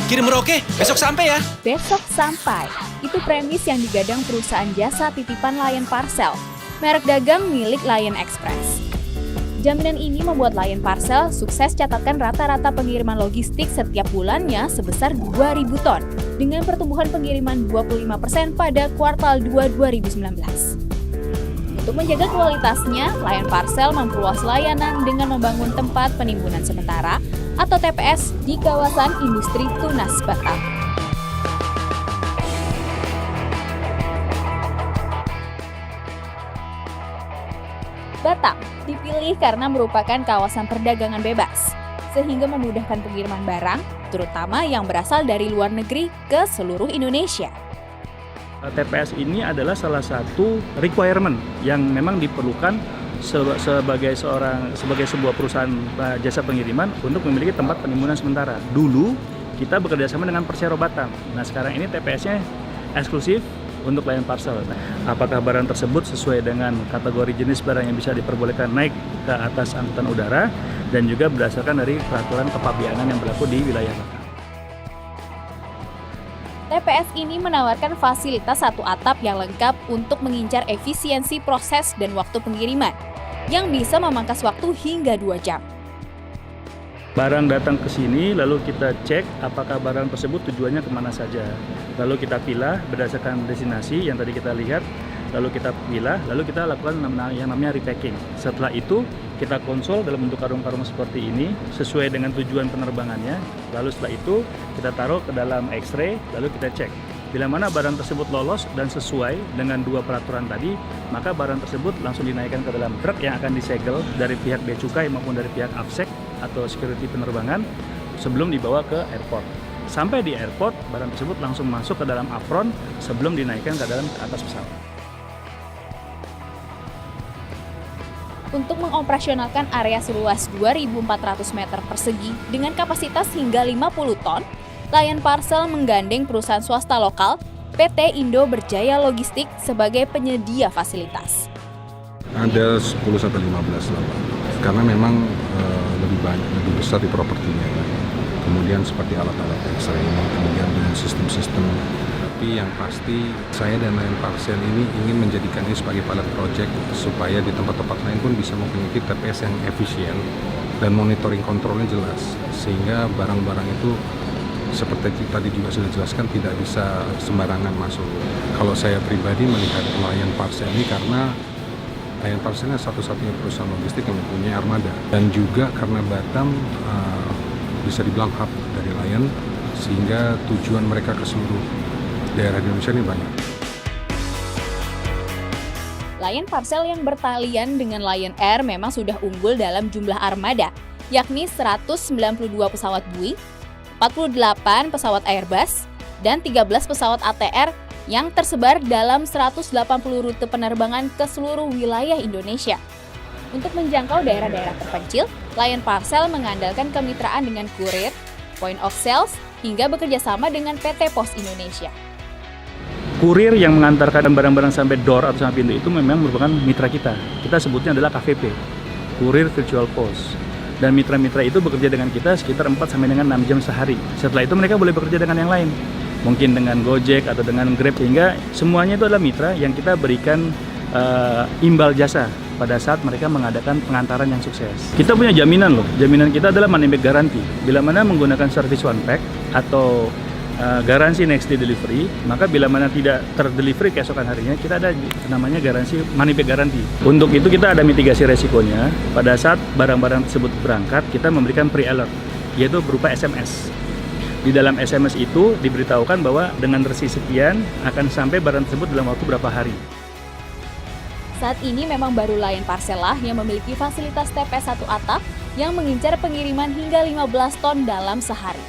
Kirim Merauke, besok sampai ya. Besok sampai. Itu premis yang digadang perusahaan jasa titipan Lion Parcel, merek dagang milik Lion Express. Jaminan ini membuat Lion Parcel sukses catatkan rata-rata pengiriman logistik setiap bulannya sebesar 2.000 ton, dengan pertumbuhan pengiriman 25% pada kuartal 2 2019. Untuk menjaga kualitasnya, Lion Parcel memperluas layanan dengan membangun tempat penimbunan sementara atau TPS di kawasan industri tunas Batam. Batam dipilih karena merupakan kawasan perdagangan bebas, sehingga memudahkan pengiriman barang, terutama yang berasal dari luar negeri ke seluruh Indonesia. TPS ini adalah salah satu requirement yang memang diperlukan sebagai sebuah perusahaan jasa pengiriman untuk memiliki tempat penimbunan sementara. Dulu kita bekerja sama dengan Persero Batam. Nah sekarang ini TPS-nya eksklusif untuk Lion Parcel. Apakah barang tersebut sesuai dengan kategori jenis barang yang bisa diperbolehkan naik ke atas angkutan udara dan juga berdasarkan dari peraturan kepabeanan yang berlaku di wilayah Batam. TPS ini menawarkan fasilitas satu atap yang lengkap untuk mengincar efisiensi proses dan waktu pengiriman, yang bisa memangkas waktu hingga 2 jam. Barang datang ke sini, lalu kita cek apakah barang tersebut tujuannya kemana saja. Lalu kita pilah berdasarkan destinasi yang tadi kita lihat, lalu kita pilah, lalu kita lakukan yang namanya repacking. Setelah itu, kita konsol dalam bentuk karung-karung seperti ini, sesuai dengan tujuan penerbangannya. Lalu setelah itu, kita taruh ke dalam X-ray, lalu kita cek. Bila mana barang tersebut lolos dan sesuai dengan 2 peraturan tadi, maka barang tersebut langsung dinaikkan ke dalam truk yang akan disegel dari pihak Bea Cukai maupun dari pihak AFSEC atau security penerbangan sebelum dibawa ke airport. Sampai di airport, barang tersebut langsung masuk ke dalam apron sebelum dinaikkan ke dalam atas pesawat. Untuk mengoperasionalkan area seluas 2.400 meter persegi dengan kapasitas hingga 50 ton, Lion Parcel menggandeng perusahaan swasta lokal, PT Indo Berjaya Logistik sebagai penyedia fasilitas. Ada 10-15 lah, Pak. Karena memang lebih besar di propertinya. Kemudian seperti alat-alat X-ray, kemudian dengan sistem-sistem. Tapi yang pasti saya dan Lion Parcel ini ingin menjadikan ini sebagai pilot project supaya di tempat-tempat lain pun bisa memiliki TPS yang efisien dan monitoring kontrolnya jelas. Sehingga barang-barang itu seperti tadi juga sudah dijelaskan tidak bisa sembarangan masuk. Kalau saya pribadi melihat Lion Parcel ini karena Lion Parcel ini satu-satunya perusahaan logistik yang mempunyai armada. Dan juga karena Batam bisa dibilang hub dari Lion, sehingga tujuan mereka ke seluruh daerah di Indonesia ini banyak. Lion Parcel yang bertalian dengan Lion Air memang sudah unggul dalam jumlah armada, yakni 192 pesawat Boeing, 48 pesawat Airbus, dan 13 pesawat ATR yang tersebar dalam 180 rute penerbangan ke seluruh wilayah Indonesia. Untuk menjangkau daerah-daerah terpencil, Lion Parcel mengandalkan kemitraan dengan kurir, point of sales, hingga bekerja sama dengan PT Pos Indonesia. Kurir yang mengantarkan barang-barang sampai door atau sampai pintu itu memang merupakan mitra kita. Kita sebutnya adalah KVP, Kurir Virtual Post. Dan mitra-mitra itu bekerja dengan kita sekitar 4 sampai dengan 6 jam sehari. Setelah itu mereka boleh bekerja dengan yang lain. Mungkin dengan Gojek atau dengan Grab, sehingga semuanya itu adalah mitra yang kita berikan imbal jasa pada saat mereka mengadakan pengantaran yang sukses. Kita punya jaminan loh. Jaminan kita adalah money back guarantee. Bila mana menggunakan service one pack atau garansi next day delivery, maka bila mana tidak terdelivery keesokan harinya, kita ada namanya garansi money back guarantee. Untuk itu kita ada mitigasi resikonya. Pada saat barang-barang tersebut berangkat, kita memberikan pre-alert, yaitu berupa SMS. Di dalam SMS itu diberitahukan bahwa dengan resi sekian akan sampai barang tersebut dalam waktu berapa hari. Saat ini memang baru Lion Parcel lah yang memiliki fasilitas TPS satu atap yang mengincar pengiriman hingga 15 ton dalam sehari.